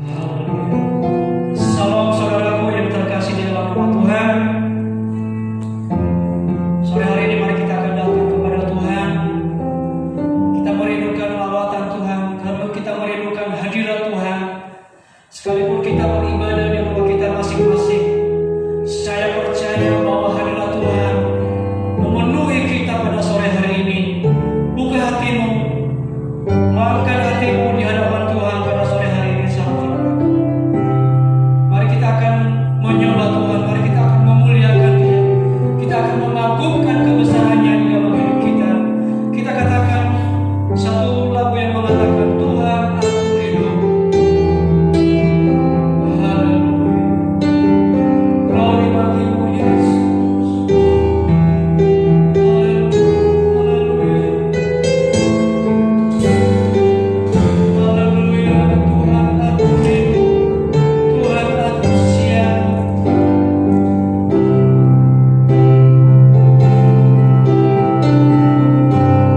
Haleluya. Salam saudaraku yang terkasih di dalam nama Tuhan. Sore hari ini mari kita akan datang kepada Tuhan. Kita merindukan lawatan Tuhan, karena kita merindukan hadirat Tuhan. Sekalipun kita beribadah di rumah kita masing-masing, saya percaya bahwa hadirat Tuhan memenuhi kita pada sore hari ini. Buka hatimu, maafkan hatimu di hadapan Tuhan pada sore hari ini, saudara. Mari kita akan menyembah Tuhan, mari kita akan memuliakan Dia, kita akan mengagungkan kebesarannya di dalam hidup kita. Kita katakan satu lagu yang mengatakan, Tuhan aku hidup. Haleluya. Glory bagimu Yesus. Haleluya. Tuhan aku hidup, Tuhan aku siap.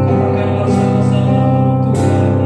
Katakanlah sama-sama, Tuhan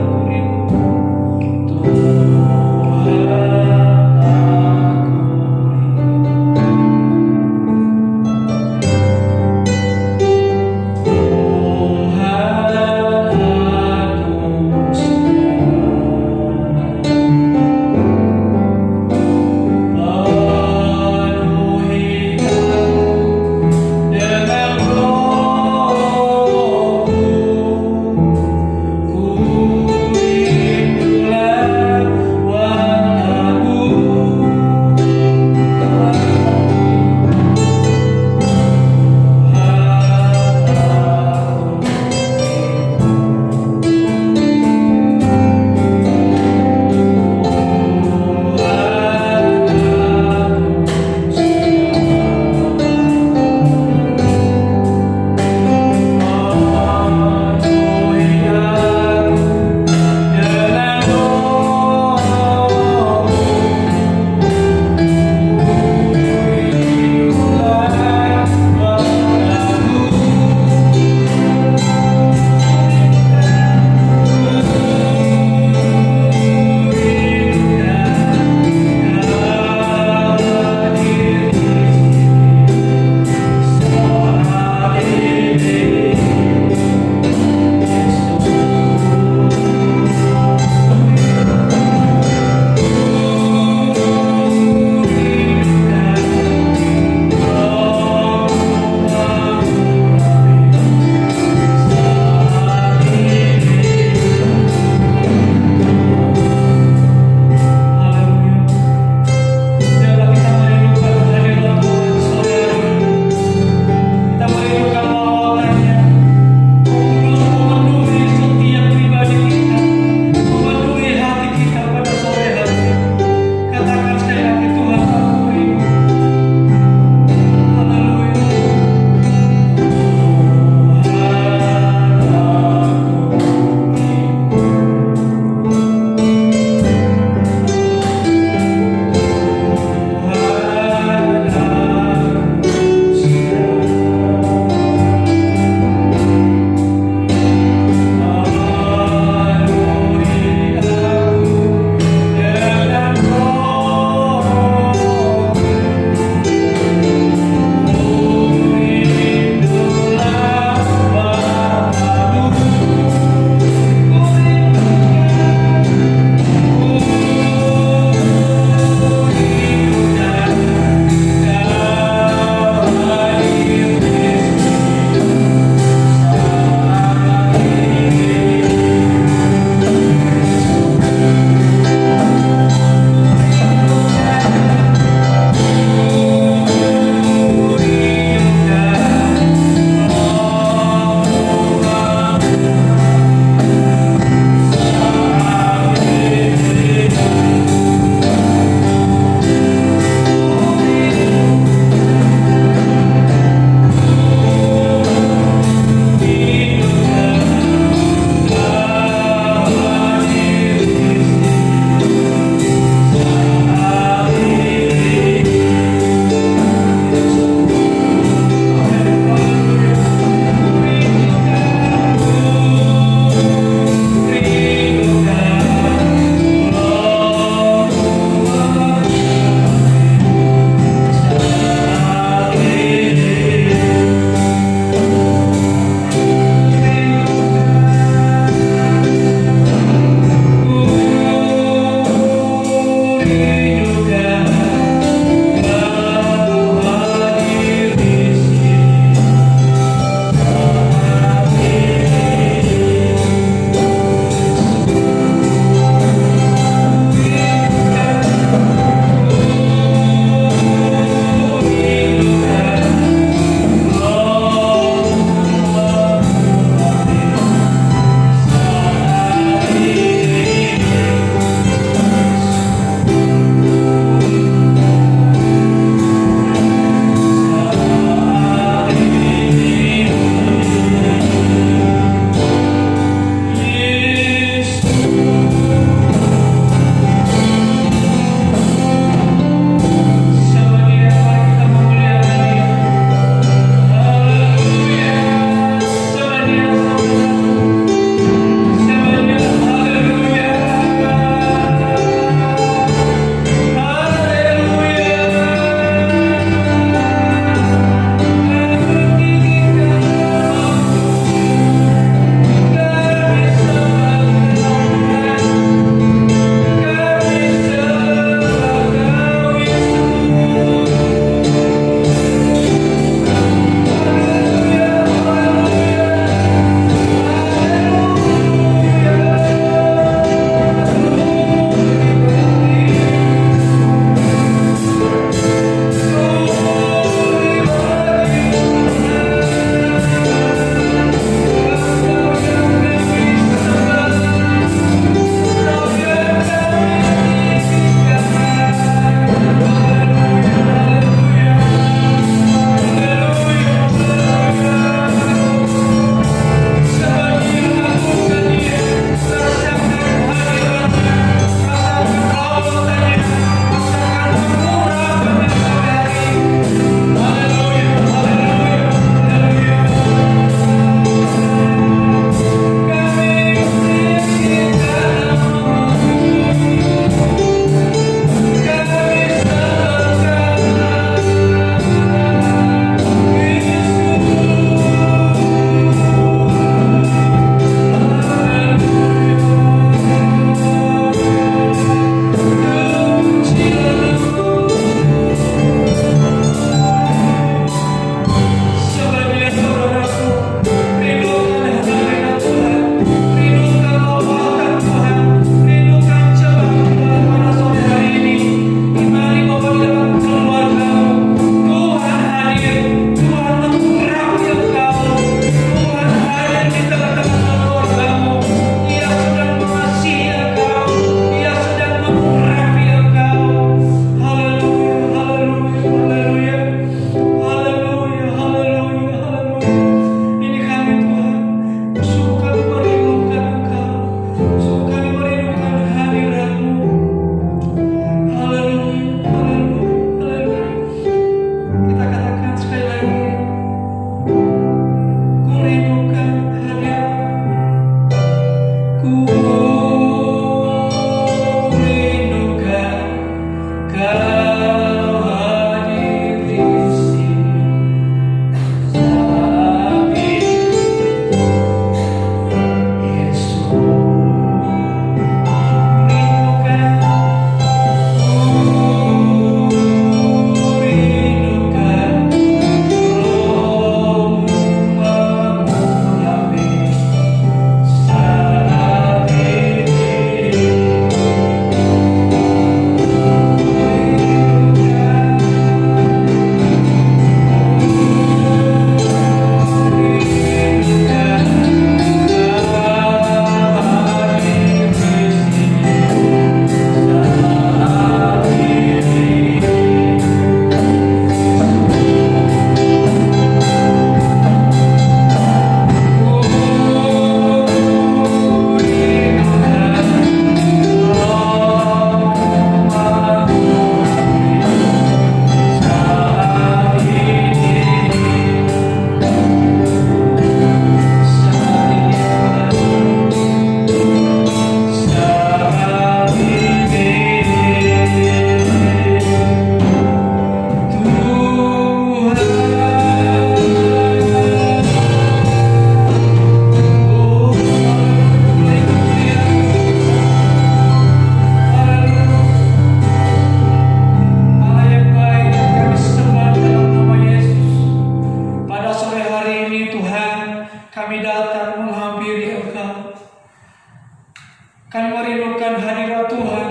Kami merindukan hadirat Tuhan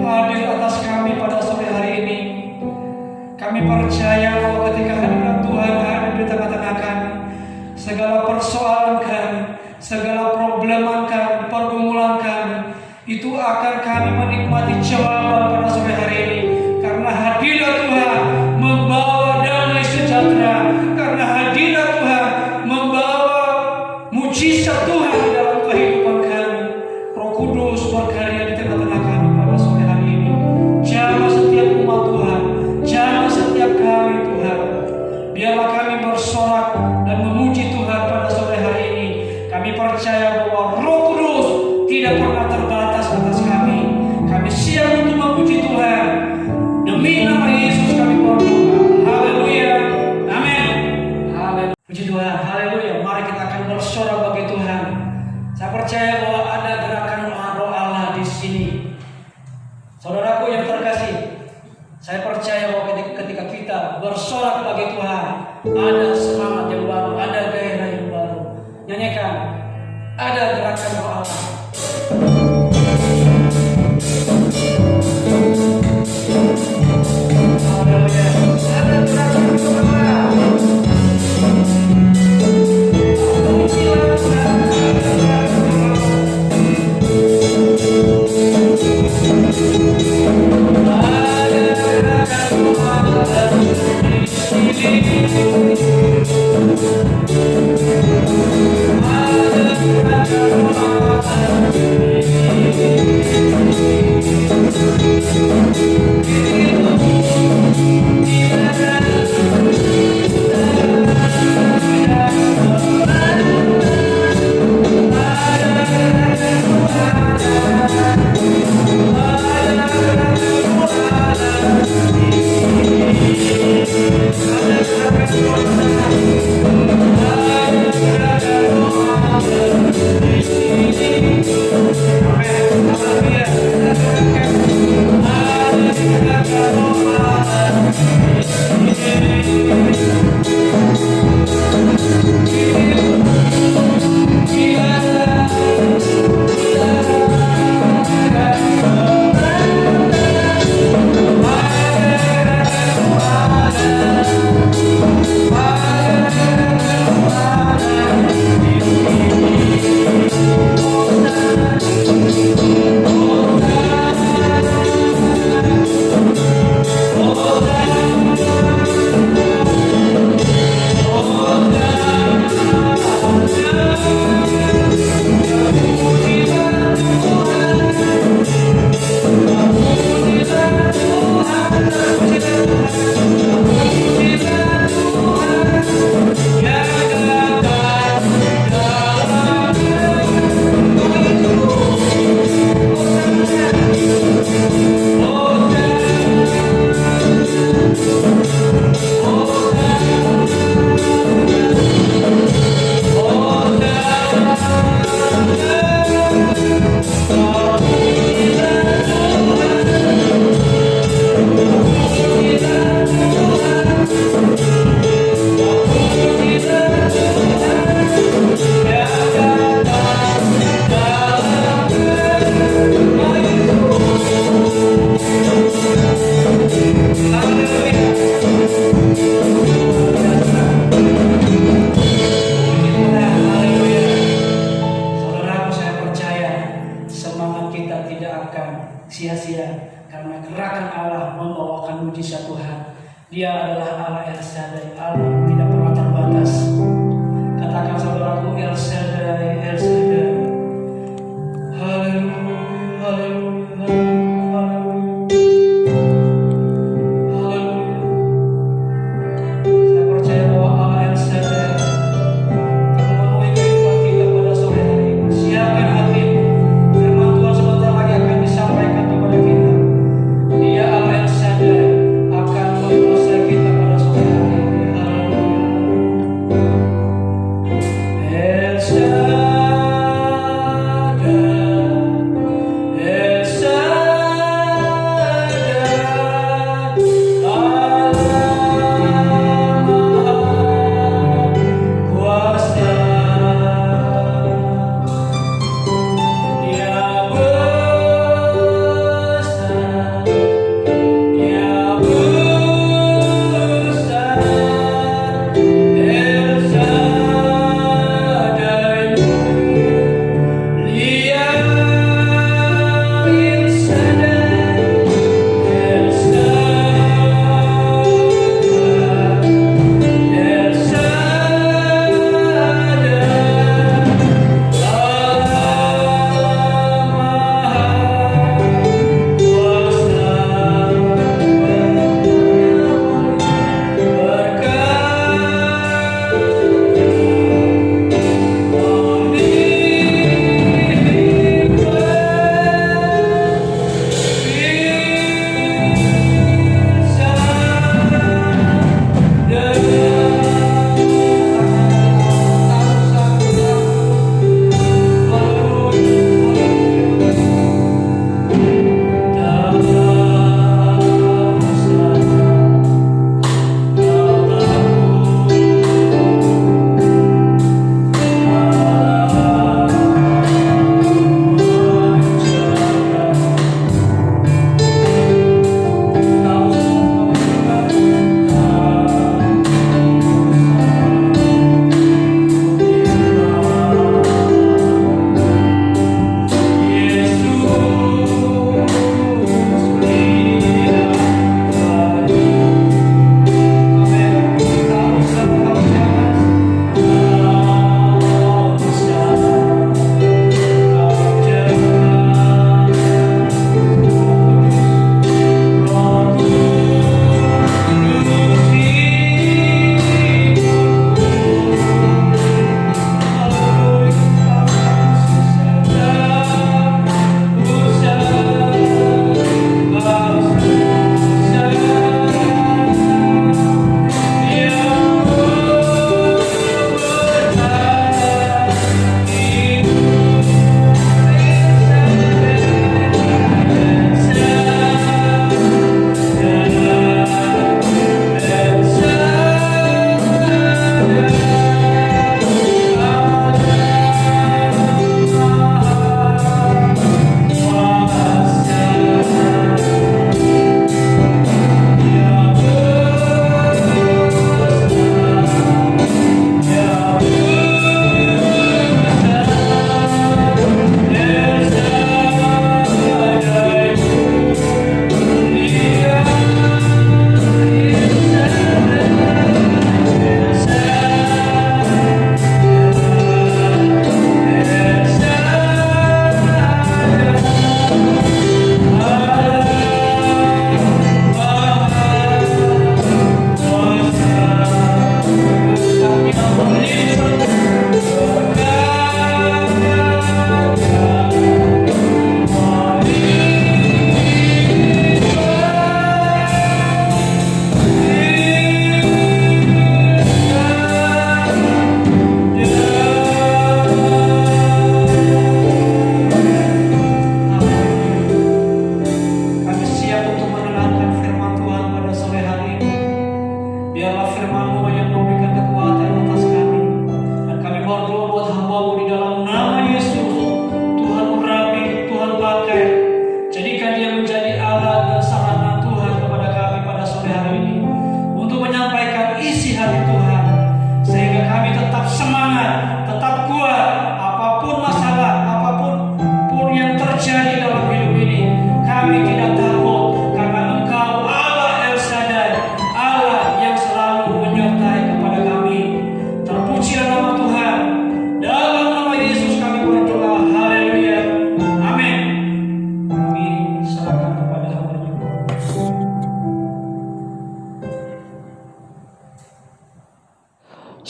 hadir atas kami pada sore hari ini. Kami percaya bahwa ketika hadirat Tuhan hadir di tengah-tengah kami, segala persoalan kami, segala problema kami, pergumulan kami, itu akan kami menikmati jawaban pada sore hari ini. Karena hadirat Tuhan membawa damai sejahtera. Karena hadirat Tuhan membawa mujizat Tuhan di dalam kehidupan kami. Roh Kudus berkarya di tengah-tengah kami pada sore hari ini. Jamah setiap umat Tuhan, jamah setiap kami Tuhan. Biarlah kami bersorak dan memuji Tuhan pada sore hari ini. Kami percaya bahwa Roh Kudus tidak pernah terbatas atas kami. Kami siap untuk memuji Tuhan. Demi nama Yesus kami berdoa. Haleluya. Amin. Haleluya. Puji Tuhan. Haleluya. Mari kita akan bersorak bagi Tuhan. Saya percaya bahwa ada gerakan Roh Allah di sini. Saudaraku yang terkasih, saya percaya bahwa ketika kita bersorak bagi Tuhan, ada semangat yang baru, ada gairah yang baru. Nyanyikan, ada gerakan Roh Allah. Haleluya. Ada gerakan Roh Allah. Dia adalah Allah El Shaddai, Allah yang tidak pernah terbatas. Katakan saudaraku, El Shaddai, El Shaddai. Haleluya, haleluya, haleluya, haleluya. Saya percaya bahwa Allah El Shaddai akan memenuhi kehidupan kita pada sore hari ini. Siapkan hatimu, firman Tuhan sebentar lagi akan disampaikan kepada kita. Dia Allah El Shaddai akan menguasai kita pada sore hari ini. Haleluya. El Shaddai.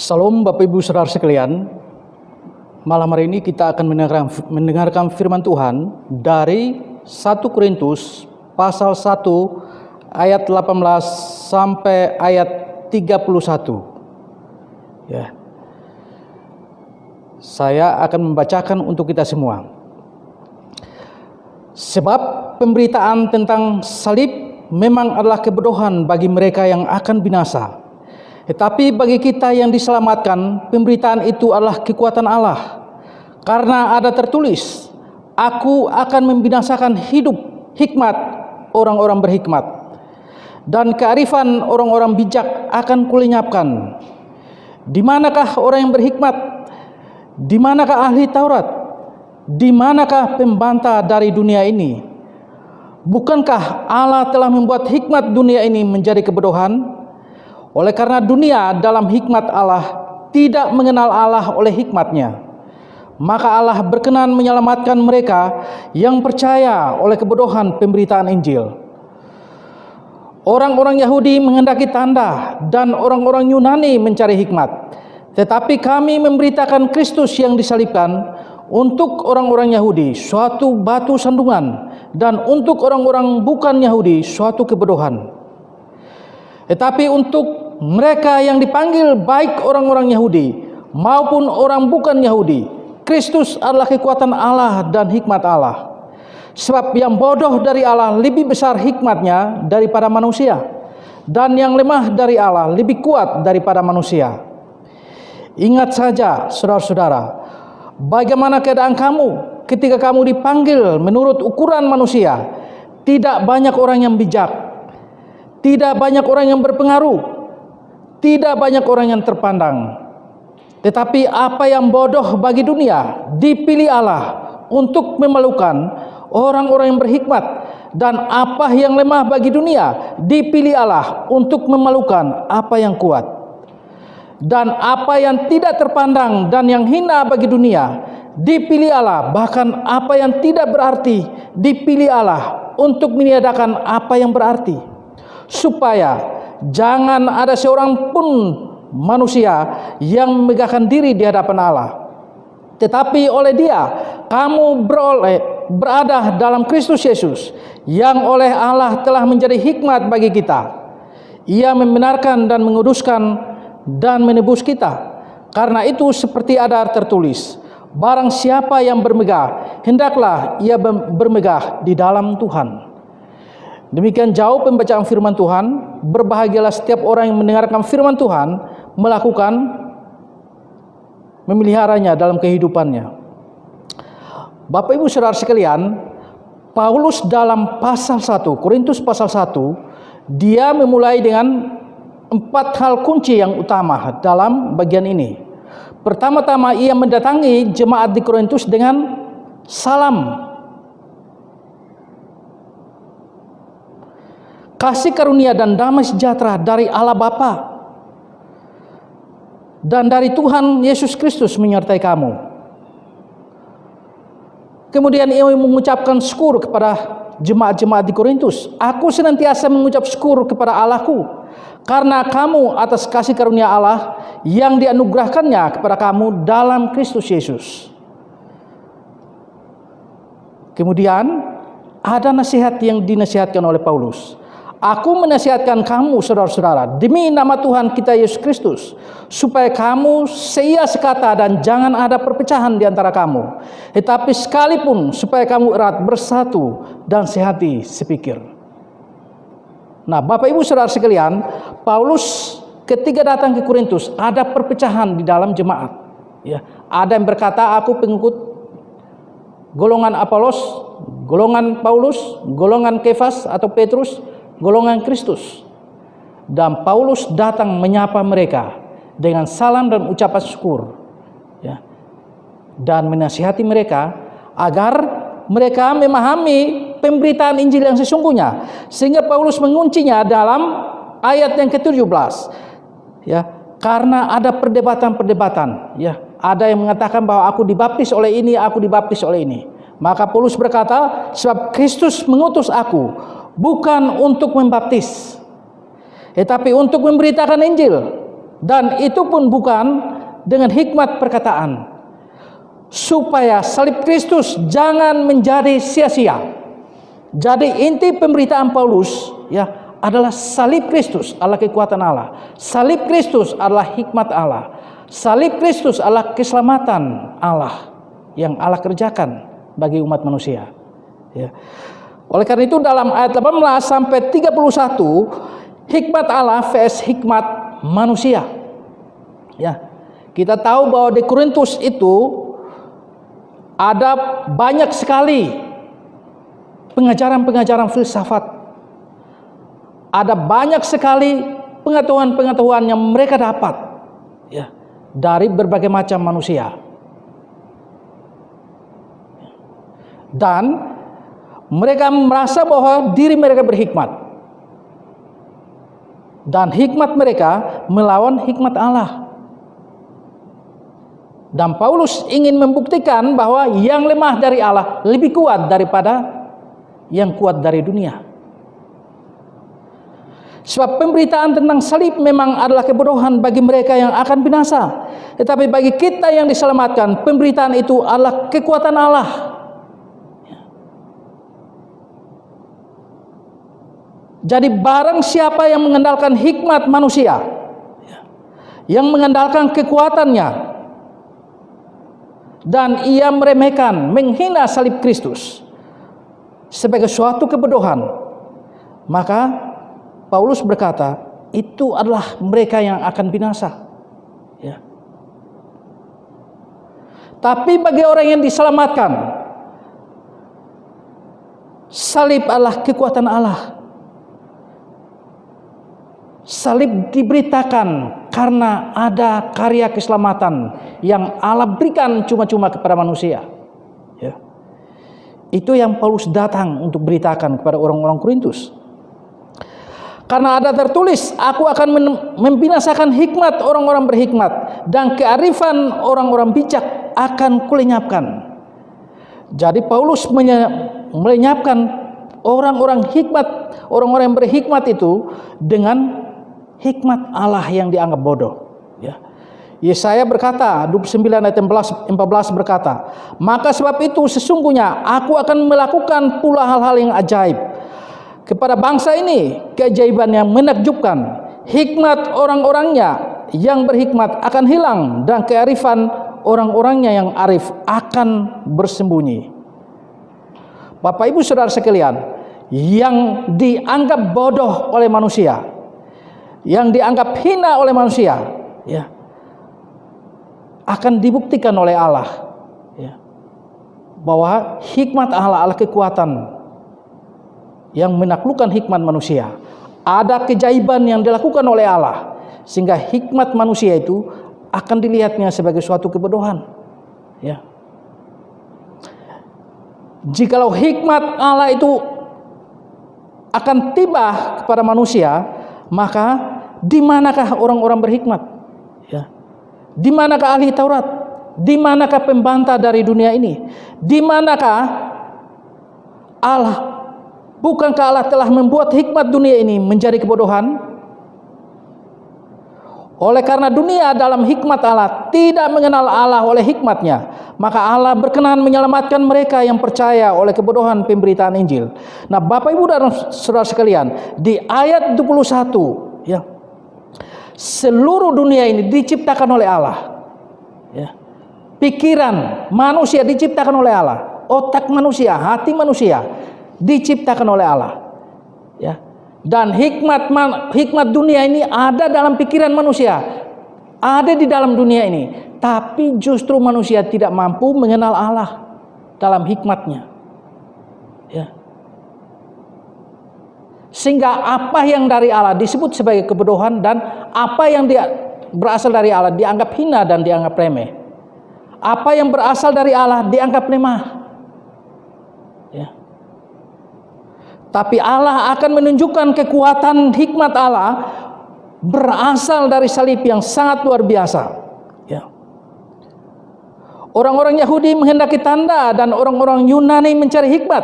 Salam Bapak Ibu Saudara sekalian. Malam hari ini kita akan mendengarkan firman Tuhan dari 1 Korintus pasal 1 ayat 18 sampai ayat 31. Ya. Saya akan membacakan untuk kita semua. Sebab pemberitaan tentang salib memang adalah kebodohan bagi mereka yang akan binasa. Tetapi bagi kita yang diselamatkan, pemberitaan itu adalah kekuatan Allah. Karena ada tertulis, Aku akan membinasakan hidup hikmat orang-orang berhikmat, dan kearifan orang-orang bijak akan kulenyapkan. Di manakah orang yang berhikmat? Di manakah ahli Taurat? Di manakah pembantah dari dunia ini? Bukankah Allah telah membuat hikmat dunia ini menjadi kebodohan? Oleh karena dunia dalam hikmat Allah tidak mengenal Allah oleh hikmatnya, maka Allah berkenan menyelamatkan mereka yang percaya oleh kebodohan pemberitaan Injil. Orang-orang Yahudi menghendaki tanda dan orang-orang Yunani mencari hikmat, tetapi kami memberitakan Kristus yang disalibkan, untuk orang-orang Yahudi suatu batu sandungan, dan untuk orang-orang bukan Yahudi suatu kebodohan. Tetapi untuk mereka yang dipanggil, baik orang-orang Yahudi maupun orang bukan Yahudi, Kristus adalah kekuatan Allah dan hikmat Allah. Sebab yang bodoh dari Allah lebih besar hikmatnya daripada manusia, dan yang lemah dari Allah lebih kuat daripada manusia. Ingat saja, saudara-saudara, bagaimana keadaan kamu ketika kamu dipanggil menurut ukuran manusia. Tidak banyak orang yang bijak, tidak banyak orang yang berpengaruh, tidak banyak orang yang terpandang. Tetapi apa yang bodoh bagi dunia dipilih Allah untuk memalukan orang-orang yang berhikmat, dan apa yang lemah bagi dunia dipilih Allah untuk memalukan apa yang kuat. Dan apa yang tidak terpandang dan yang hina bagi dunia dipilih Allah, bahkan apa yang tidak berarti dipilih Allah untuk meniadakan apa yang berarti, supaya jangan ada seorang pun manusia yang memegahkan diri di hadapan Allah. Tetapi oleh Dia kamu berada dalam Kristus Yesus, yang oleh Allah telah menjadi hikmat bagi kita. Ia membenarkan dan menguduskan dan menebus kita. Karena itu seperti ada tertulis, barang siapa yang bermegah, hendaklah ia bermegah di dalam Tuhan. Demikian jauh pembacaan firman Tuhan. Berbahagialah setiap orang yang mendengarkan firman Tuhan, melakukan, memeliharanya dalam kehidupannya. Bapak Ibu Saudara sekalian, Paulus dalam pasal 1, Korintus pasal 1, dia memulai dengan 4 hal kunci yang utama dalam bagian ini. Pertama-tama ia mendatangi jemaat di Korintus dengan salam. Kasih karunia dan damai sejahtera dari Allah Bapa dan dari Tuhan Yesus Kristus menyertai kamu. Kemudian ia mengucapkan syukur kepada jemaat-jemaat di Korintus. Aku senantiasa mengucap syukur kepada Allahku karena kamu atas kasih karunia Allah yang dianugerahkannya kepada kamu dalam Kristus Yesus. Kemudian ada nasihat yang dinasihatkan oleh Paulus. Aku menasihatkan kamu, saudara-saudara, demi nama Tuhan kita Yesus Kristus, supaya kamu seia sekata dan jangan ada perpecahan di antara kamu. Tetapi sekalipun supaya kamu erat bersatu dan sehati sepikir. Nah, Bapak Ibu Saudara sekalian, Paulus ketika datang ke Korintus ada perpecahan di dalam jemaat. Ya, ada yang berkata aku pengikut golongan Apolos, golongan Paulus, golongan Kefas atau Petrus, golongan Kristus. Dan Paulus datang menyapa mereka dengan salam dan ucapan syukur, ya, dan menasihati mereka agar mereka memahami pemberitaan Injil yang sesungguhnya. Sehingga Paulus menguncinya dalam ayat yang ke-17, ya, karena ada perdebatan-perdebatan, ya. Ada yang mengatakan bahwa aku dibaptis oleh ini, aku dibaptis oleh ini. Maka Paulus berkata, sebab Kristus mengutus aku bukan untuk membaptis, tetapi untuk memberitakan Injil, Dan itu pun bukan dengan hikmat perkataan, supaya salib Kristus jangan menjadi sia-sia. Jadi inti pemberitaan Paulus adalah salib Kristus adalah kekuatan Allah. Salib Kristus adalah hikmat Allah. Salib Kristus adalah keselamatan Allah yang Allah kerjakan bagi umat manusia. Oleh karena itu dalam ayat 18 sampai 31, hikmat Allah vs hikmat manusia. Kita tahu bahwa di Korintus itu ada banyak sekali pengajaran-pengajaran filsafat. Ada banyak sekali pengetahuan-pengetahuan yang mereka dapat dari berbagai macam manusia. Dan mereka merasa bahwa diri mereka berhikmat. Dan hikmat mereka melawan hikmat Allah. Dan Paulus ingin membuktikan bahwa yang lemah dari Allah lebih kuat daripada yang kuat dari dunia. Sebab pemberitaan tentang salib memang adalah kebodohan bagi mereka yang akan binasa. Tetapi bagi kita yang diselamatkan, pemberitaan itu adalah kekuatan Allah. Jadi barang siapa yang mengandalkan hikmat manusia, yang mengandalkan kekuatannya, dan ia meremehkan, menghina salib Kristus sebagai suatu kebodohan, maka Paulus berkata, itu adalah mereka yang akan binasa. Tapi bagi orang yang diselamatkan, salib adalah kekuatan Allah. Salib diberitakan karena ada karya keselamatan yang Allah berikan cuma-cuma kepada manusia. Itu yang Paulus datang untuk beritakan kepada orang-orang Korintus. Karena ada tertulis, aku akan membinasakan hikmat orang-orang berhikmat, dan kearifan orang-orang bijak akan kulenyapkan. Jadi Paulus melenyapkan orang-orang hikmat, orang-orang yang berhikmat itu dengan hikmat Allah yang dianggap bodoh. Yesaya berkata, 29 ayat 14 berkata, maka sebab itu sesungguhnya aku akan melakukan pula hal-hal yang ajaib kepada bangsa ini, keajaiban yang menakjubkan. Hikmat orang-orangnya yang berhikmat akan hilang, dan kearifan orang-orangnya yang arif akan bersembunyi. Bapak Ibu Saudara sekalian, yang dianggap bodoh oleh manusia, yang dianggap hina oleh manusia, akan dibuktikan oleh Allah, bahwa hikmat Allah adalah kekuatan yang menaklukkan hikmat manusia. Ada keajaiban yang dilakukan oleh Allah, sehingga hikmat manusia itu akan dilihatnya sebagai suatu kebodohan. Jikalau hikmat Allah itu akan tiba kepada manusia, maka di manakah orang-orang berhikmat? Di manakah ahli Taurat? Di manakah pembantah dari dunia ini? Di manakah Allah? Bukankah Allah telah membuat hikmat dunia ini menjadi kebodohan? Oleh karena dunia dalam hikmat Allah tidak mengenal Allah oleh hikmatnya, maka Allah berkenan menyelamatkan mereka yang percaya oleh kebodohan pemberitaan Injil. Nah, Bapak Ibu dan Saudara sekalian, di ayat 21, seluruh dunia ini diciptakan oleh Allah. Pikiran manusia diciptakan oleh Allah, otak manusia, hati manusia diciptakan oleh Allah. Dan hikmat dunia ini ada dalam pikiran manusia, ada di dalam dunia ini. Tapi justru manusia tidak mampu mengenal Allah dalam hikmatnya. Sehingga apa yang dari Allah disebut sebagai kebodohan, dan apa yang berasal dari Allah dianggap hina dan dianggap remeh. Apa yang berasal dari Allah dianggap lemah. Tapi Allah akan menunjukkan kekuatan hikmat Allah berasal dari salib yang sangat luar biasa. Orang-orang Yahudi menghendaki tanda dan orang-orang Yunani mencari hikmat.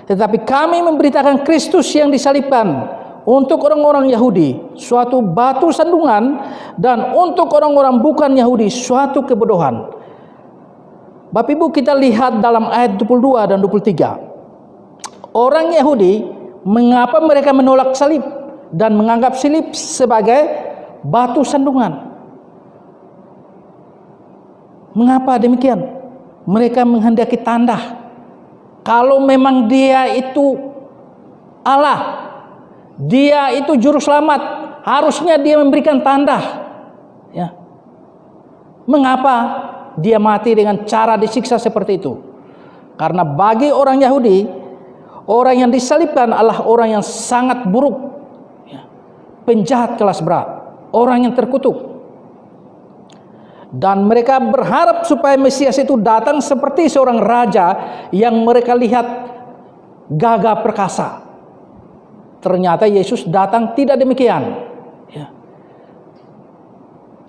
Tetapi kami memberitakan Kristus yang disalibkan untuk orang-orang Yahudi suatu batu sandungan, dan untuk orang-orang bukan Yahudi suatu kebodohan. Bapak Ibu, kita lihat dalam ayat 22 dan 23. Orang Yahudi, mengapa mereka menolak salib dan menganggap salib sebagai batu sandungan? Mengapa demikian? Mereka menghendaki tanda. Kalau memang dia itu Allah, dia itu juru selamat, harusnya dia memberikan tanda. Ya. Mengapa dia mati dengan cara disiksa seperti itu? Karena bagi orang Yahudi, orang yang disalibkan adalah orang yang sangat buruk, ya, penjahat kelas berat, orang yang terkutuk. Dan mereka berharap supaya Mesias itu datang seperti seorang raja yang mereka lihat gagah perkasa. Ternyata Yesus datang tidak demikian, ya.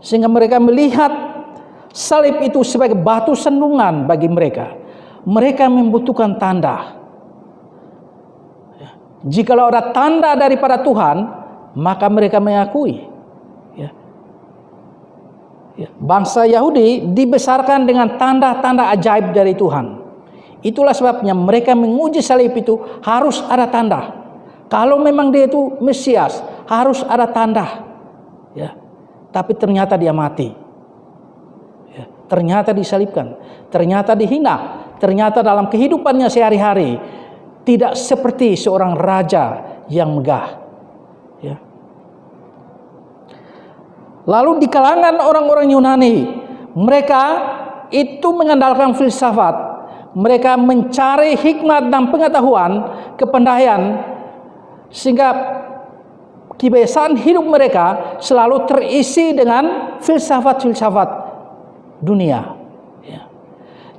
Sehingga mereka melihat salib itu sebagai batu sandungan bagi mereka. Mereka membutuhkan tanda. Ya. Jikalau ada tanda daripada Tuhan, maka mereka mengakui. Ya. Ya. Bangsa Yahudi dibesarkan dengan tanda-tanda ajaib dari Tuhan. Itulah sebabnya mereka menguji salib itu harus ada tanda. Kalau memang dia itu Mesias, harus ada tanda. Ya. Tapi ternyata dia mati. Ya. Ternyata disalibkan. Ternyata dihina. Ternyata dalam kehidupannya sehari-hari tidak seperti seorang raja yang megah. Ya. Lalu di kalangan orang-orang Yunani, mereka itu mengandalkan filsafat. Mereka mencari hikmat dan pengetahuan, kepandaian, sehingga kebiasaan hidup mereka selalu terisi dengan filsafat-filsafat dunia. Ya.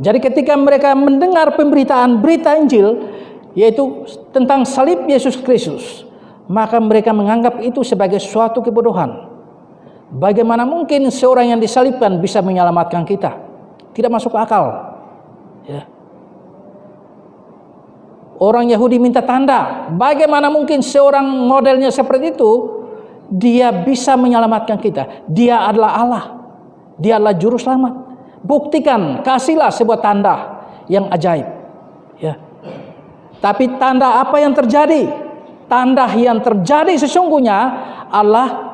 Jadi ketika mereka mendengar pemberitaan berita Injil, yaitu tentang salib Yesus Kristus, maka mereka menganggap itu sebagai suatu kebodohan. Bagaimana mungkin seorang yang disalibkan bisa menyelamatkan kita? Tidak masuk akal. Ya. Orang Yahudi minta tanda. Bagaimana mungkin seorang modelnya seperti itu, dia bisa menyelamatkan kita? Dia adalah Allah. Dia adalah juru selamat. Buktikan, kasihlah sebuah tanda yang ajaib. Ya. Tapi tanda apa yang terjadi? Tanda yang terjadi sesungguhnya adalah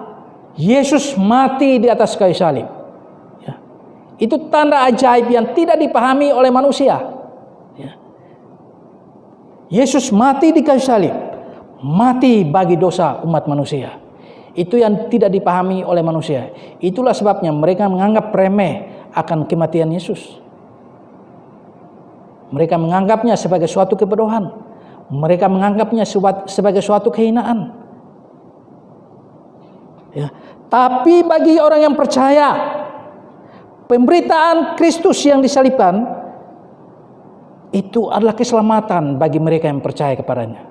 Yesus mati di atas kayu salib. Ya. Itu tanda ajaib yang tidak dipahami oleh manusia. Yesus mati di kayu salib, mati bagi dosa umat manusia. Itu yang tidak dipahami oleh manusia. Itulah sebabnya mereka menganggap remeh akan kematian Yesus. Mereka menganggapnya sebagai suatu kebodohan. Mereka menganggapnya sebagai suatu kehinaan. Ya. Tapi bagi orang yang percaya, pemberitaan Kristus yang disalibkan itu adalah keselamatan bagi mereka yang percaya kepadanya.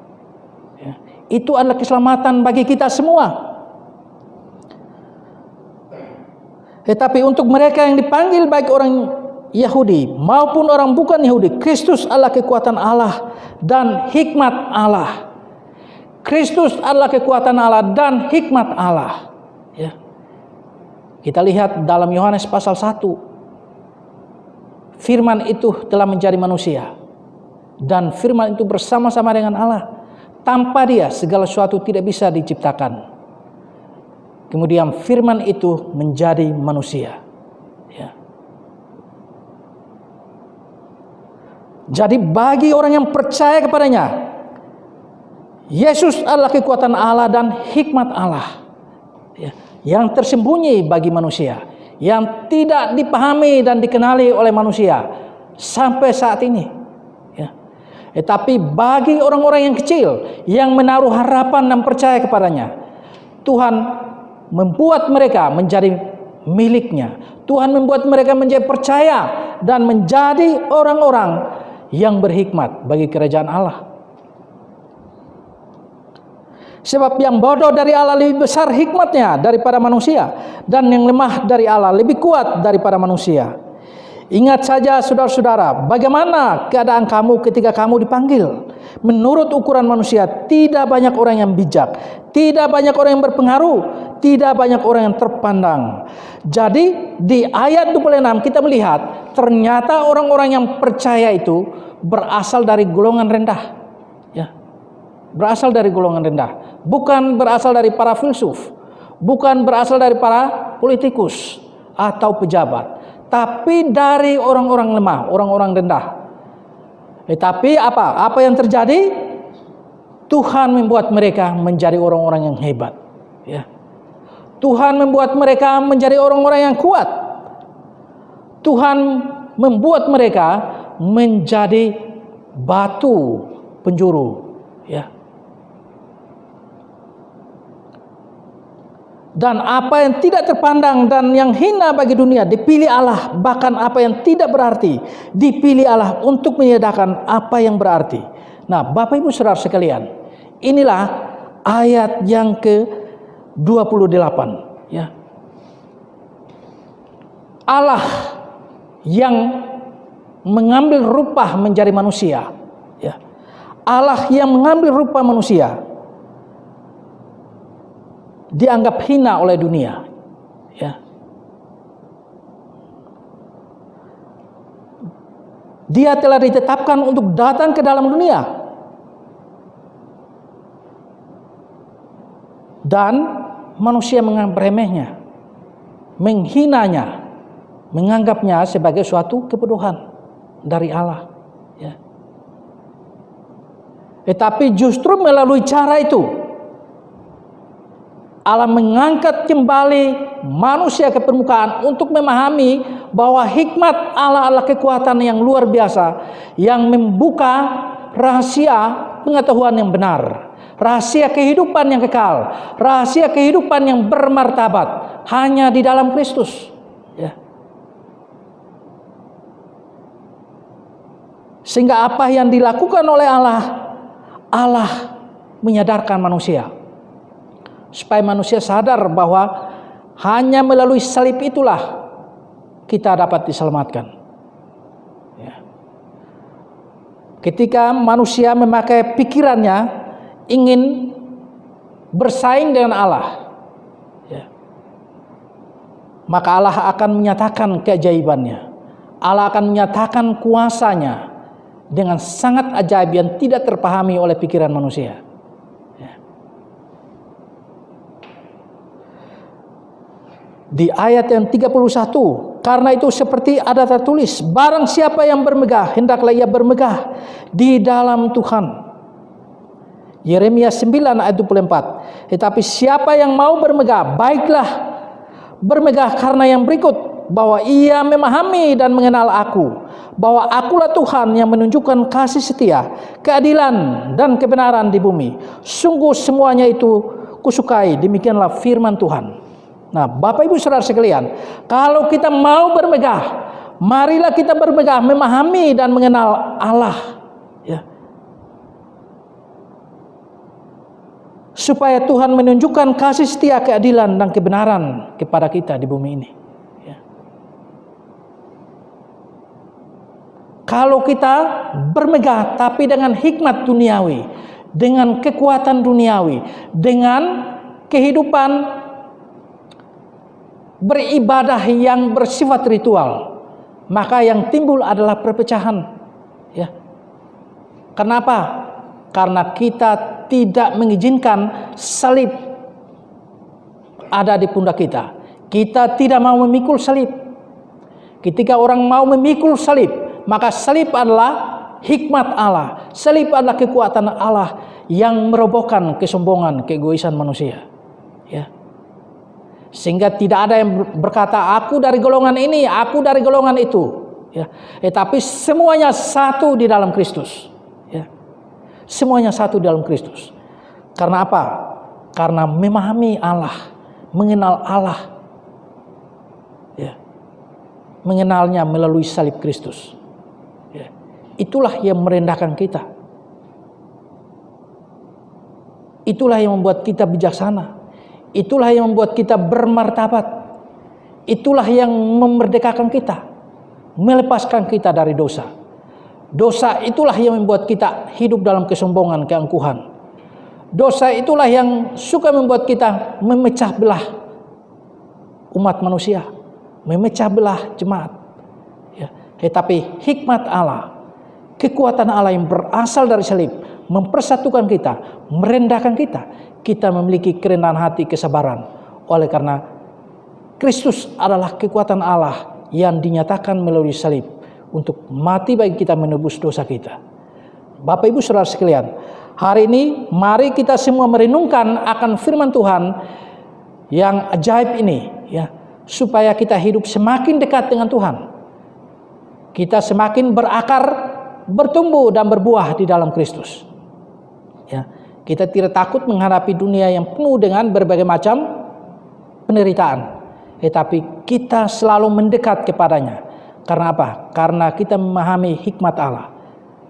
Ya. Itu adalah keselamatan bagi kita semua. Tetapi untuk mereka yang dipanggil baik orang Yahudi maupun orang bukan Yahudi, Kristus adalah kekuatan Allah dan hikmat Allah. Kristus adalah kekuatan Allah dan hikmat Allah. Ya. Kita lihat dalam Yohanes pasal 1. Firman itu telah menjadi manusia, dan firman itu bersama-sama dengan Allah. Tanpa dia segala sesuatu tidak bisa diciptakan. Kemudian firman itu menjadi manusia. Ya. Jadi bagi orang yang percaya kepadanya, Yesus adalah kekuatan Allah dan hikmat Allah. Ya. Yang tersembunyi bagi manusia, yang tidak dipahami dan dikenali oleh manusia sampai saat ini. Ya. Tetapi bagi orang-orang yang kecil yang menaruh harapan dan percaya kepadanya, Tuhan membuat mereka menjadi miliknya. Tuhan membuat mereka menjadi percaya dan menjadi orang-orang yang berhikmat bagi kerajaan Allah. Sebab yang bodoh dari Allah lebih besar hikmatnya daripada manusia, dan yang lemah dari Allah lebih kuat daripada manusia. Ingat saja saudara-saudara, bagaimana keadaan kamu ketika kamu dipanggil. Menurut ukuran manusia, tidak banyak orang yang bijak, tidak banyak orang yang berpengaruh, tidak banyak orang yang terpandang. Jadi di ayat 26 kita melihat ternyata orang-orang yang percaya itu berasal dari golongan rendah. Ya. Berasal dari golongan rendah, bukan berasal dari para filsuf, bukan berasal dari para politikus atau pejabat, tapi dari orang-orang lemah, orang-orang rendah. Tapi apa yang terjadi? Tuhan membuat mereka menjadi orang-orang yang hebat. Ya. Tuhan membuat mereka menjadi orang-orang yang kuat. Tuhan membuat mereka menjadi batu penjuru. Ya. Dan apa yang tidak terpandang dan yang hina bagi dunia dipilih Allah, bahkan apa yang tidak berarti dipilih Allah untuk menyediakan apa yang berarti. Nah, Bapak Ibu Saudara sekalian, inilah ayat yang ke-28 ya. Allah yang mengambil rupa menjadi manusia ya. Allah yang mengambil rupa manusia dianggap hina oleh dunia ya. Dia telah ditetapkan untuk datang ke dalam dunia dan manusia menganggap remehnya, menghinanya, menganggapnya sebagai suatu kebodohan dari Allah ya. Tetapi justru melalui cara itu Allah mengangkat kembali manusia ke permukaan untuk memahami bahwa hikmat Allah adalah kekuatan yang luar biasa yang membuka rahasia pengetahuan yang benar, rahasia kehidupan yang kekal, rahasia kehidupan yang bermartabat hanya di dalam Kristus ya. Sehingga apa yang dilakukan oleh Allah menyadarkan manusia supaya manusia sadar bahwa hanya melalui salib itulah kita dapat diselamatkan. Ya. Ketika manusia memakai pikirannya ingin bersaing dengan Allah, ya, maka Allah akan menyatakan keajaibannya. Allah akan menyatakan kuasanya dengan sangat ajaib yang tidak terpahami oleh pikiran manusia. Di ayat yang 31, karena itu seperti ada tertulis, barang siapa yang bermegah, hendaklah ia bermegah di dalam Tuhan. Yeremia 9 ayat 24. Tetapi siapa yang mau bermegah, baiklah bermegah karena yang berikut, bahwa ia memahami dan mengenal aku, bahwa akulah Tuhan yang menunjukkan kasih setia, keadilan dan kebenaran di bumi. Sungguh semuanya itu kusukai, demikianlah firman Tuhan. Nah, Bapak Ibu Saudara sekalian, kalau kita mau bermegah, marilah kita bermegah memahami dan mengenal Allah ya. Supaya Tuhan menunjukkan kasih setia, keadilan dan kebenaran kepada kita di bumi ini ya. Kalau kita bermegah tapi dengan hikmat duniawi, dengan kekuatan duniawi, dengan kehidupan beribadah yang bersifat ritual, maka yang timbul adalah perpecahan ya. Kenapa? Karena kita tidak mengizinkan salib ada di pundak kita. Kita tidak mau memikul salib. Ketika orang mau memikul salib, maka salib adalah hikmat Allah. Salib adalah kekuatan Allah yang merobohkan kesombongan, keegoisan manusia ya. Sehingga tidak ada yang berkata aku dari golongan ini, aku dari golongan itu ya. Tapi semuanya satu di dalam Kristus ya. Semuanya satu di dalam Kristus. Karena apa? Karena memahami Allah, mengenal Allah ya. Mengenalnya melalui salib Kristus ya. Itulah yang merendahkan kita. Itulah yang membuat kita bijaksana. Itulah yang membuat kita bermartabat. Itulah yang memerdekakan kita melepaskan kita dari dosa. Dosa itulah yang membuat kita hidup dalam kesombongan, keangkuhan. Dosa itulah yang suka membuat kita memecah belah umat manusia, memecah belah jemaat. Ya. Tetapi hikmat Allah, kekuatan Allah yang berasal dari salib, mempersatukan kita, merendahkan kita. Kita memiliki kerendahan hati, kesabaran. Oleh karena Kristus adalah kekuatan Allah yang dinyatakan melalui salib untuk mati bagi kita menebus dosa kita. Bapak Ibu Saudara sekalian, hari ini mari kita semua merenungkan akan firman Tuhan yang ajaib ini, ya, supaya kita hidup semakin dekat dengan Tuhan. Kita semakin berakar, bertumbuh dan berbuah di dalam Kristus. Ya, kita tidak takut menghadapi dunia yang penuh dengan berbagai macam penderitaan, tetapi kita selalu mendekat kepadanya. Karena apa? Karena kita memahami hikmat Allah.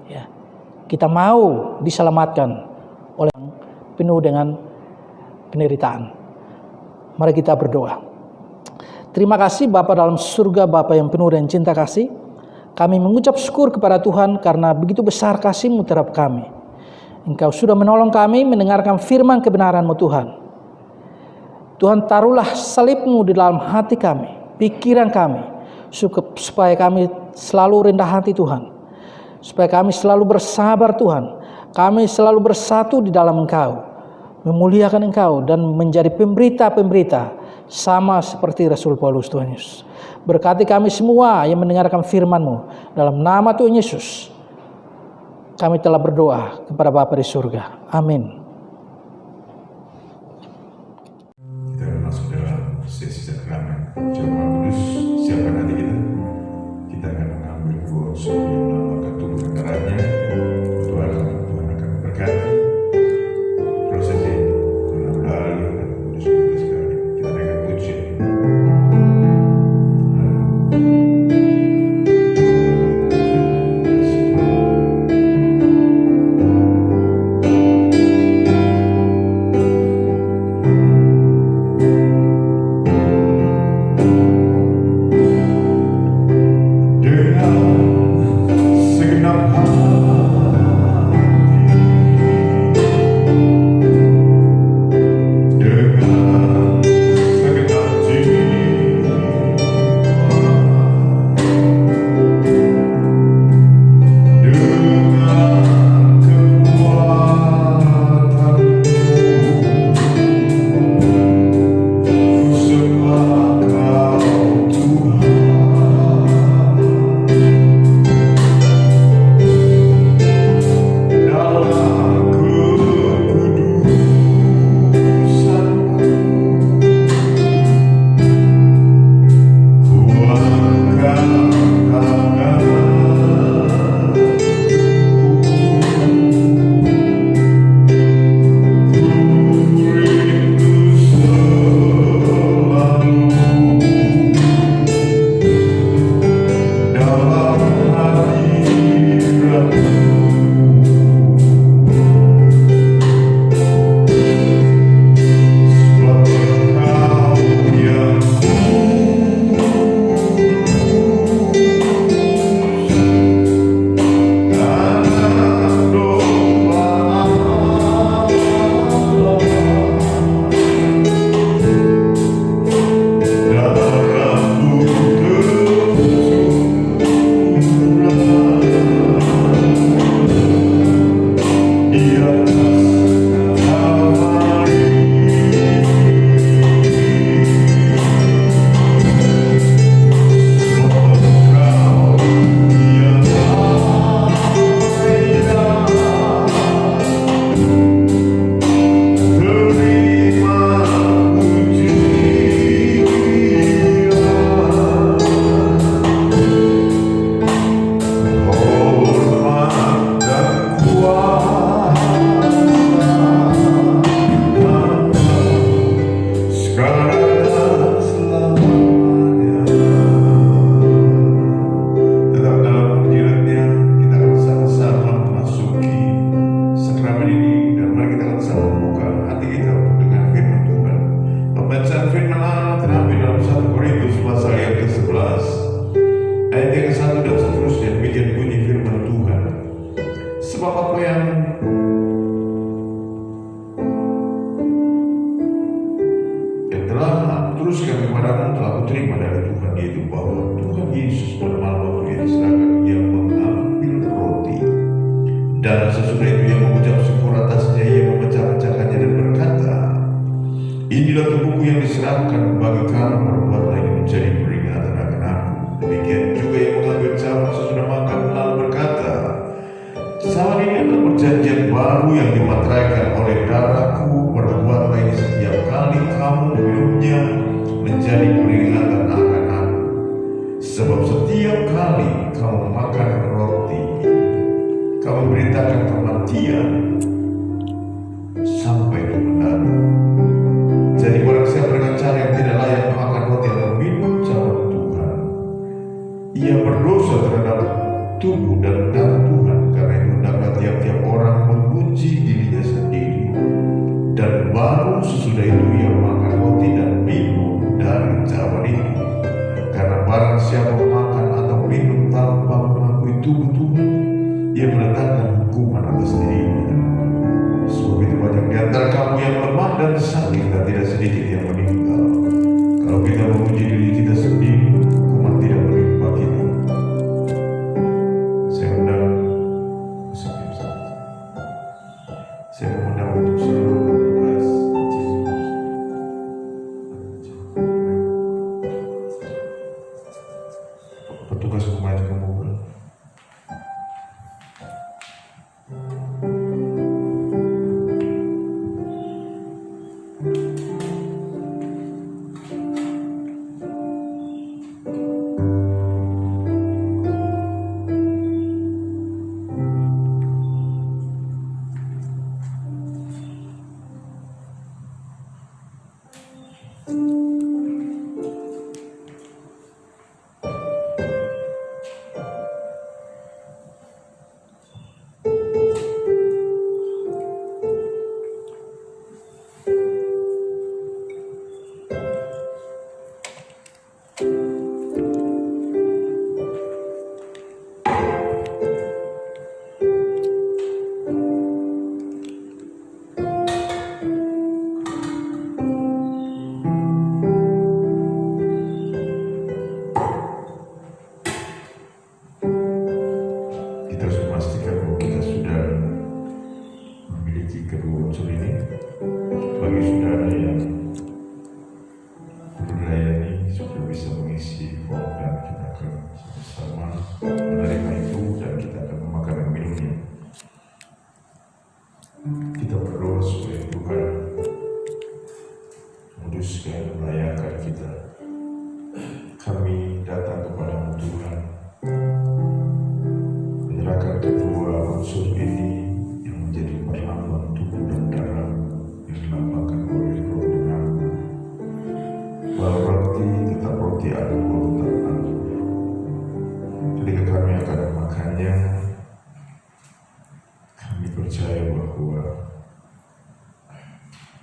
Ya, kita mau diselamatkan oleh yang penuh dengan penderitaan. Mari kita berdoa. Terima kasih Bapa dalam surga, Bapa yang penuh dengan cinta kasih. Kami mengucap syukur kepada Tuhan karena begitu besar kasih-Mu terhadap kami. Engkau sudah menolong kami mendengarkan firman kebenaran-Mu Tuhan. Tuhan, taruhlah salib-Mu di dalam hati kami, pikiran kami, supaya kami selalu rendah hati Tuhan. Supaya kami selalu bersabar Tuhan. Kami selalu bersatu di dalam Engkau, memuliakan Engkau dan menjadi pemberita-pemberita sama seperti Rasul Paulus. Tuhan Yesus, berkati kami semua yang mendengarkan firman-Mu. Dalam nama Tuhan Yesus kami telah berdoa kepada Bapa di surga. Amin. Kita akan masuk dalam sesi sakramen Jemaat Kudus. Siapkan hati kita. Kita akan mengambil dua unsur yang melambangkan tubuh dan darahnya. Tuhan akan berkati prosesi Tuhan lalu dan kudus kita sekali. Kita naikkan puji. sebab apa yang telah teruskan kepadamu telah kuterima dari Tuhan, yaitu bahwa Tuhan Yesus pada malam waktu ia diserahkan, ia mengambil roti, dan sesudah itu ia mengucap syukur atasnya, ia memecah-mecahkannya dan berkata, inilah tubuhku yang diserahkan bagi kamu, perbuatlah ini menjadi peringatan akan aku. Demikian juga ia mengambil cawan sesudah makan lalu berkata, cawan ini adalah perjanjian baru yang dimateraikan oleh darahku, perbuatlah ini setiap kali kamu minumnya menjadi peringatan akan aku. Sebab setiap kali kamu makan roti, kamu beritakan kematian sampai Dia mendatang. Jadi barang siapa dengan cara yang tidak layak makan roti atau minum cawan Tuhan, ia berdosa terhadap tubuh dan darah Tuhan. Karena itu hendaklah tiap-tiap orang menguji dirinya sendiri, dan baru sesudah itu ia makan roti dan minum dari cawan itu. Karena barang siapa makan atau minum tanpa mengakui tubuh Tuhan, ia meletakkan hukuman atas dirinya. Sebab itu banyak di antara kamu yang lemah dan sakit, dan tidak sedikit yang meninggal. Kalau kita menguji diri kita sendiri, hukuman tidak menimpa kita. Saya mengundang untuk seluruh petugas pemajang mobil.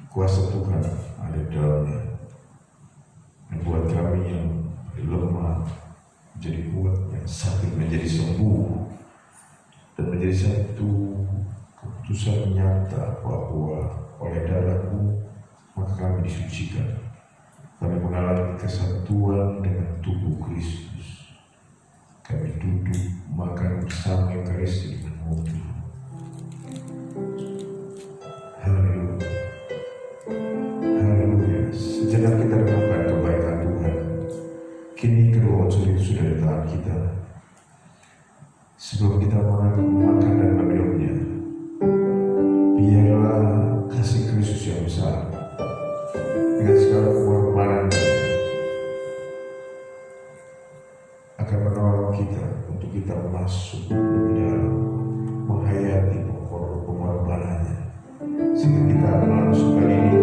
Kuasa Tuhan ada di dalamnya, membuat kami yang lemah menjadi kuat, yang sakit menjadi sembuh, dan menjadi satu keputusan nyata bahwa oleh darah-Mu maka kami disucikan. Kami mengalami kesatuan dengan tubuh Kristus. Kami duduk makan bersama Ekaristi dengan Tuhan. Haleluya. Haleluya. Sejenak kita renungkan kebaikan Tuhan. Kini kedua unsur itu sudah di tangan kita. Sebelum kita makan dan meminumnya, biarlah kasih Kristus yang besar dengan segala pengorbanan akan menolong kita untuk kita masuk lebih dalam, menghayati pengorbanannya, sehingga kita akan langsung kali ini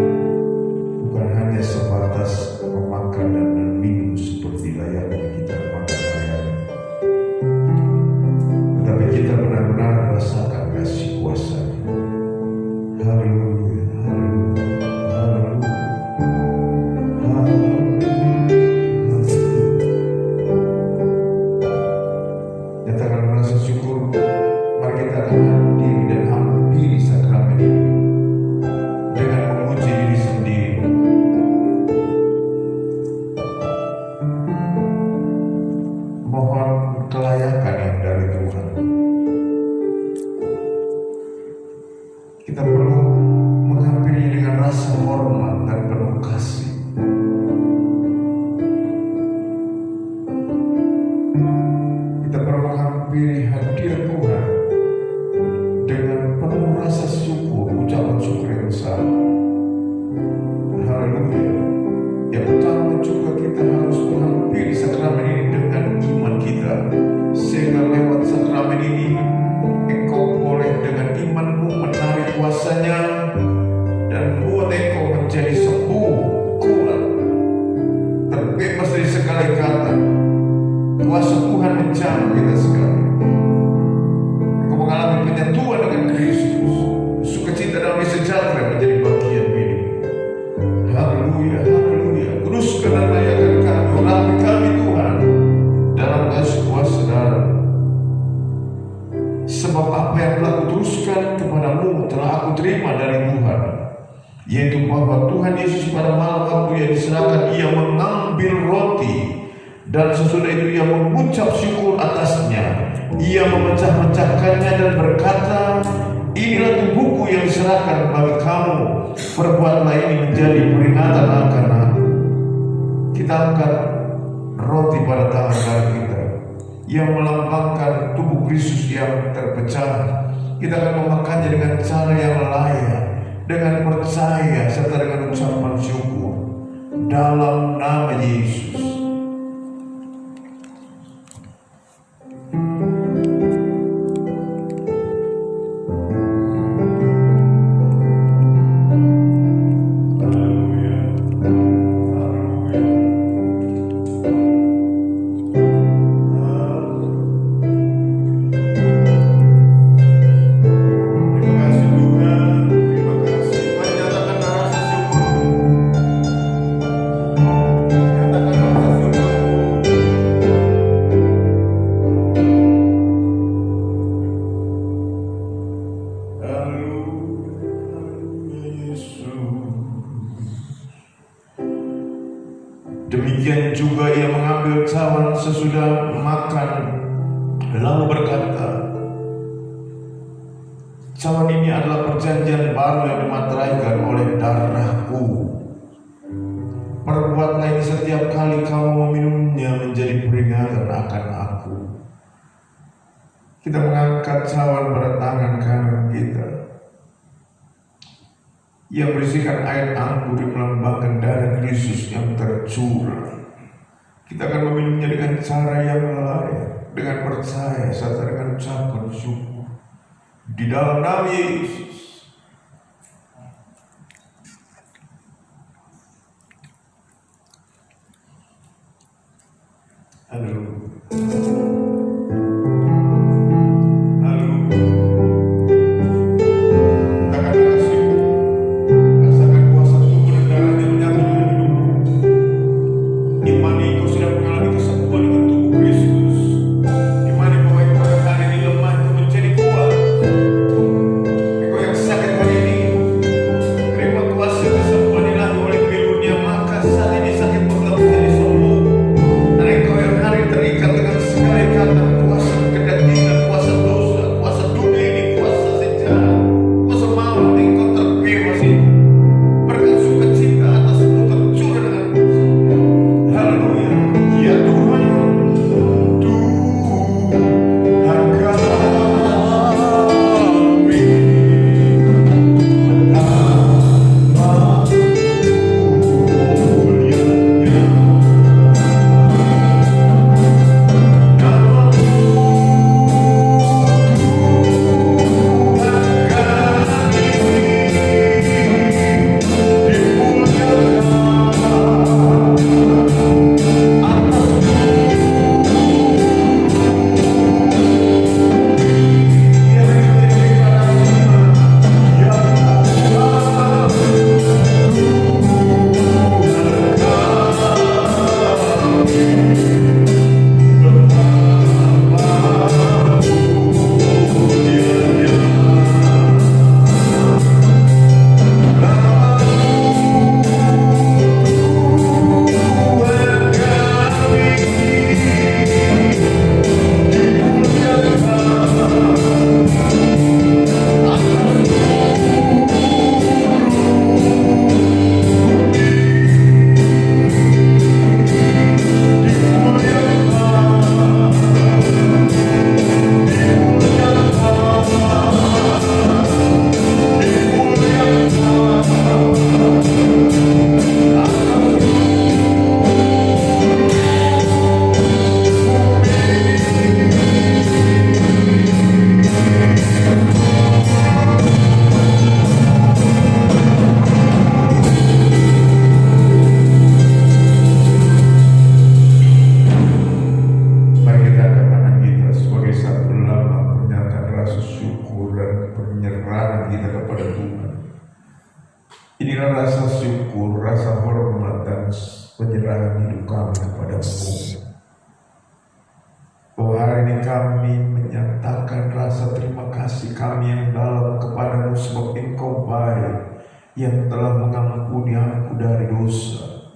bukan hanya sebatas memakan dan minum seperti layaknya kita makan hari-hari, tetapi kita benar-benar merasakan kasih kuasa-Nya. Haleluya, haleluya, haleluya, haleluya. Nyatakan rasa syukur. Mari kita akan hadir kita perlu menghampirinya dengan rasa hormat dan penuh kasih. Kita perlu menghampiri hadirat Tuhan dengan penuh rasa syukur, ucapan syukur yang besar. Haleluya. Yang utama juga kita harus menghampiri sakramen ini dengan iman kita, sehingga lewat sakramen ini engkau boleh dengan imanmu menarik kuasanya dan buat engkau menjadi sembuh, kuat, terbebas dari segala ikatan. Kuasa Tuhan menjamah kita sekali. Engkau mengalami penyatuan dengan Kristus, sukacita damai sejahtera menjadi bagian hidup. Haleluya, haleluya. Kuduskan dan layakan kami, urapi kami Tuhan dalam kasih kuasa darah. Sebab apa yang telah kuteruskan kepadamu telah aku terima dari Tuhan, yaitu bahwa Tuhan Yesus pada malam waktu yang diserahkan, ia mengambil roti, dan sesudah itu ia mengucap syukur atasnya. Ia memecah-mecahkannya dan berkata, inilah tubuhku yang diserahkan bagi kamu, perbuatlah ini menjadi peringatan akan aku. Kita angkat roti pada tangan kanan kita yang melambangkan tubuh Kristus yang terpecah. Kita akan memakannya dengan cara yang layak, dengan percaya serta dengan ucapan syukur dalam nama Yesus. Demikian juga ia mengambil cawan sesudah makan, lalu berkata, cawan ini adalah perjanjian baru yang dimateraikan oleh darahku. Perbuatlah ini setiap kali kamu meminumnya menjadi peringatan akan aku. Kita mengangkat cawan pada tangan kanan kita. Ia berisikan air anggur yang melambangkan darah Kristus yang tercurah. Kita akan meminumnya dengan cara yang layak, dengan percaya serta dengan ucapan syukur di dalam nama Yesus. Haleluya. rasa syukur, rasa hormat dan penyerahan hidup kami kepada-Mu. Bahwa hari ini kami menyatakan rasa terima kasih kami yang dalam kepada-Mu, sebab Engkau baik, yang telah mengampuni aku dari dosa,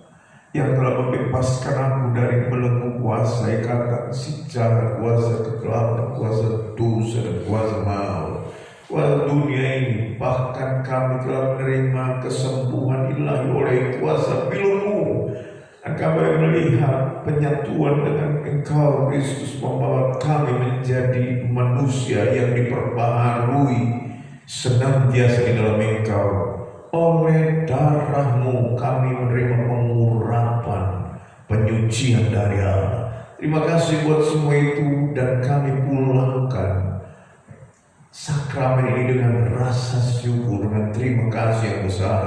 yang telah membebaskan aku dari belenggu kuasa ikatan si jahat, kuasa kegelapan, kuasa dosa dan kuasa maut, kuasa dunia ini. Bahkan kami telah menerima kesembuhan ilahi oleh kuasa belenggu, dan kami melihat penyatuan dengan Engkau Kristus membawa kami menjadi manusia yang diperbaharui senantiasa di dalam Engkau. Oleh darah-Mu kami menerima pengurapan, penyucian dari Allah. Terima kasih buat semua itu, dan kami pulangkan sakramen ini dengan rasa syukur, dengan terima kasih yang besar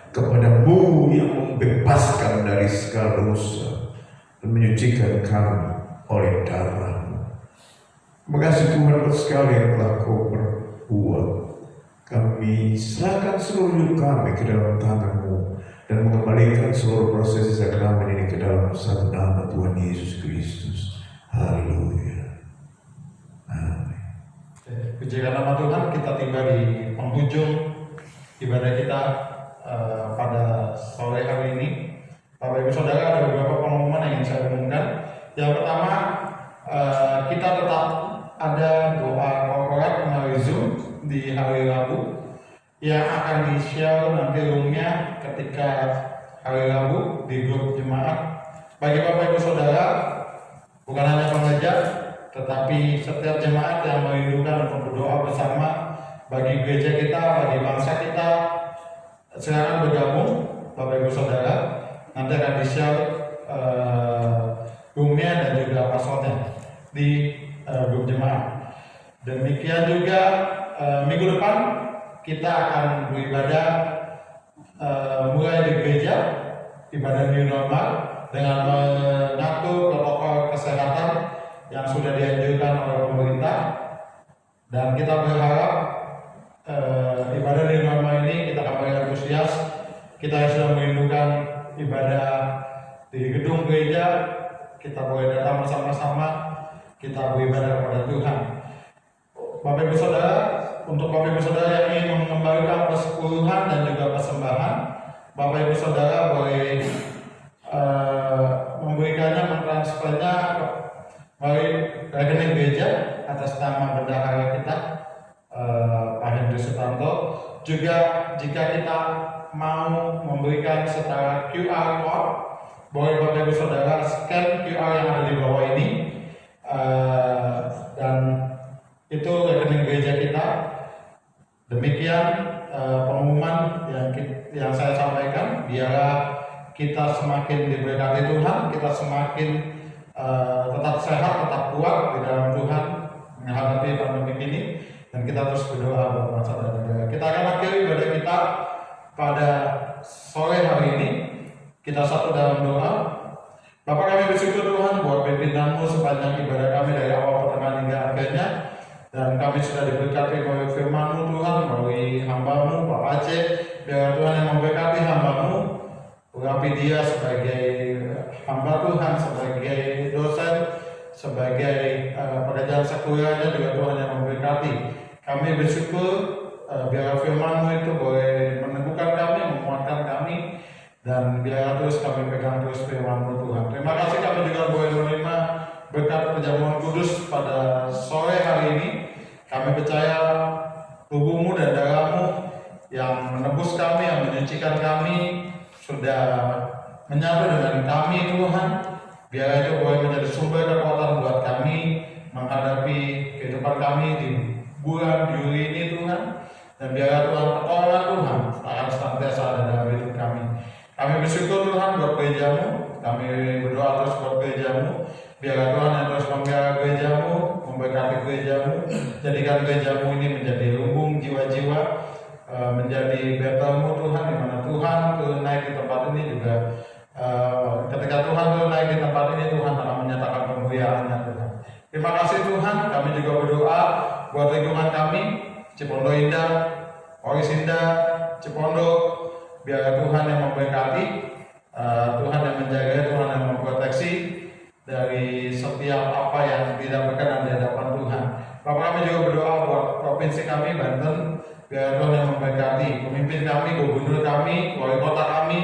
kepada-Mu yang membebaskan dari segala dosa dan menyucikan kami oleh darah-Mu. Terima kasih Tuhan buat segala yang telah Kau perbuat. Kami serahkan seluruh hidup kami ke dalam tangan-Mu dan mengembalikan seluruh prosesi sakramen ini ke dalam satu nama Tuhan Yesus Kristus. Haleluya. Amin. Puji nama Tuhan, kita tiba di penghujung ibadah kita pada sore hari ini. Bapak Ibu Saudara, ada beberapa pengumuman yang ingin saya umumkan. Yang pertama, kita tetap ada doa korporat melalui Zoom di hari Rabu yang akan di-share nanti roomnya ketika hari Rabu di grup jemaat. Bagi Bapak Ibu Saudara, bukan hanya pengajar, tetapi setiap jemaat yang merindukan untuk berdoa bersama bagi gereja kita, bagi bangsa kita, silakan bergabung Bapak Ibu Saudara. Nanti akan di-share roomnya dan juga passwordnya di grup jemaat. Demikian juga minggu depan kita akan beribadah mulai di gereja, ibadah new normal dengan mengatur protokol kesehatan yang sudah dianjurkan oleh pemerintah, dan kita berharap ibadah new normal ini kita akan beri antusias. Kita yang sudah merindukan ibadah di gedung gereja, kita boleh datang bersama-sama, kita beribadah kepada Tuhan. Bapak Ibu Saudara, untuk Bapak Ibu Saudara yang ingin mengembalikan persepuluhan dan juga persembahan, Bapak Ibu Saudara boleh memberikannya, mentransfernya melalui rekening gereja atas nama bendahara kita, Pak Hendri Sutanto. Juga jika kita mau memberikan secara QR code, boleh Bapak Ibu Saudara scan QR yang ada di bawah ini, dan itu rekening gereja kita. Demikian pengumuman yang saya sampaikan. Biarlah kita semakin diberkati Tuhan, kita semakin tetap sehat, tetap kuat di dalam Tuhan menghadapi pandemi ini, dan kita terus berdoa buat bangsa dan negara. Kita akan akhiri ibadah kita pada sore hari ini. Kita satu dalam doa. Bapa, kami bersyukur Tuhan buat pimpinan-Mu sepanjang ibadah kami dari awal pertengahan hingga akhirnya. Dan kami sudah diberkati oleh firman-Mu Tuhan, melalui hamba-Mu Pak Aceh. Biar Tuhan yang memberkati hamba-Mu, urapi dia sebagai hamba Tuhan, sebagai dosen, sebagai pekerjaan sekulanya, juga Tuhan yang memberkati. Kami bersyukur biar firman-Mu itu boleh meneguhkan kami, menguatkan kami, dan biar terus kami pegang terus firman-Mu Tuhan. Terima kasih kami juga boleh menerima berkat perjamuan kudus pada sore hari ini. Kami percaya tubuh-Mu dan darah-Mu yang menebus kami, yang menyucikan kami, sudah menyatu dengan kami Tuhan. Biar itu boleh menjadi sumber kekuatan buat kami menghadapi kehidupan kami di bulan Juli ini Tuhan. Dan biar Tuhan pertolongan Tuhan akan senantiasa ada dalam hidup kami. Kami bersyukur Tuhan buat gereja-Mu. Kami berdoa terus buat gereja-Mu. Biarlah Tuhan yang terus memelihara gereja-Mu, memberkati gereja-Mu, jadikan gereja-Mu ini menjadi lumbung jiwa-jiwa, menjadi Betel-Mu Tuhan, di mana Tuhan turun naik di tempat ini juga. Ketika Tuhan turun naik di tempat ini, Tuhan akan menyatakan kemuliaan-Nya Tuhan. Terima kasih Tuhan. Kami juga berdoa buat lingkungan kami, Cipondo Indah, Oris Indah, Cipondo, biar Tuhan yang memberkati, Tuhan yang menjaga, Tuhan yang memproteksi dari setiap apa yang tidak berkenan di hadapan Tuhan. Bapak, kami juga berdoa buat provinsi kami Banten, biar Tuhan yang memberkati pemimpin kami, gubernur kami, wali kota kami,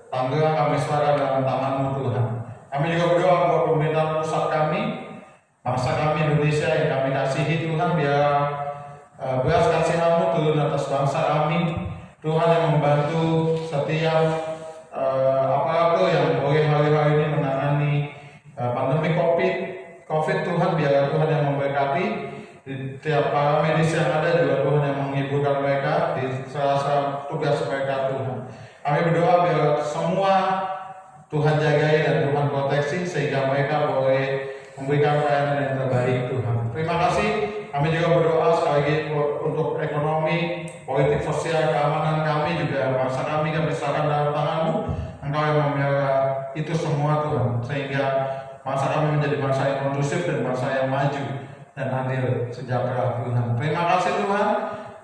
Tangerang kami serahkan dalam tangan-Mu Tuhan. Kami juga berdoa buat pemerintahan pusat kami, bangsa kami Indonesia yang kami kasihi Tuhan, biar belas kasihan-Mu turun atas bangsa kami. Tuhan yang membantu setiap aparatur yang boleh hari-hari ini menangani pandemi COVID Tuhan, biar Tuhan yang memberkati di tiap para medis yang ada, juga Tuhan yang menghiburkan mereka di salah tugas mereka Tuhan. Kami berdoa biar semua Tuhan jagai dan Tuhan proteksi sehingga mereka boleh memberikan pelayanan yang terbaik Tuhan. Terima kasih. Kami juga berdoa sekali lagi untuk ekonomi, politik sosial, keamanan kami, juga bangsa kami serahkan dalam tangan-Mu. Engkau yang memelihara itu semua Tuhan, sehingga bangsa kami menjadi bangsa yang kondusif dan bangsa yang maju dan adil sejahtera Tuhan. Terima kasih Tuhan.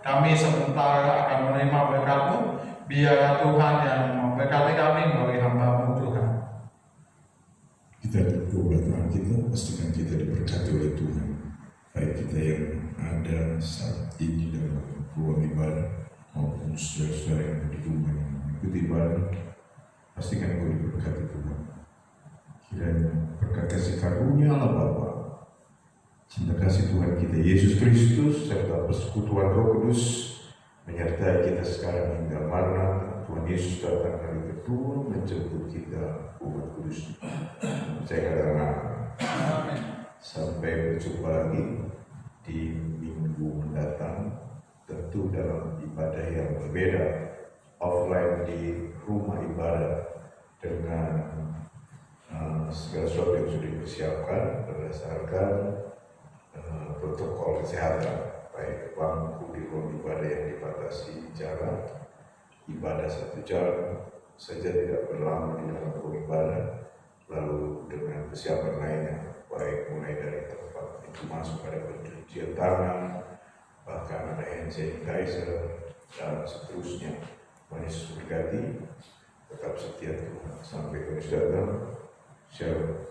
Kami sebentar akan menerima berkat-Mu. Biar Tuhan yang memberkati kami melalui hamba-Mu Tuhan. Kita berdoa Tuhan, kita pastikan kita diberkati oleh Tuhan. Baik kita yang ada saat ini dalam ruang ibadah maupun saudara-saudara yang ada di rumah yang mengikuti ibadah, pastikan kau diberkati Tuhan. Kiranya berkat kasih karunia Allah Bapa, cinta kasih Tuhan kita Yesus Kristus, serta persekutuan Roh Kudus menyertai kita sekarang hingga Maranatha. Tuhan Yesus datang hari kedua menjemput kita umat kudus. Saya katakan sampai berjumpa lagi di minggu mendatang, tentu dalam ibadah yang berbeda, offline di rumah ibadah dengan segala sesuatu yang sudah dipersiapkan berdasarkan protokol kesehatan, baik bangku di ruang ibadah yang dibatasi jarak, ibadah 1 jam saja tidak berlama di dalam ruang ibadah, lalu dengan persiapan lainnya, baik mulai dari tempat itu masuk pada pencucian tangan, bahkan ada hand sanitizer dan seterusnya. Tuhan Yesus berkati, tetap setia Tuhan sampai Kristus datang. Shalom.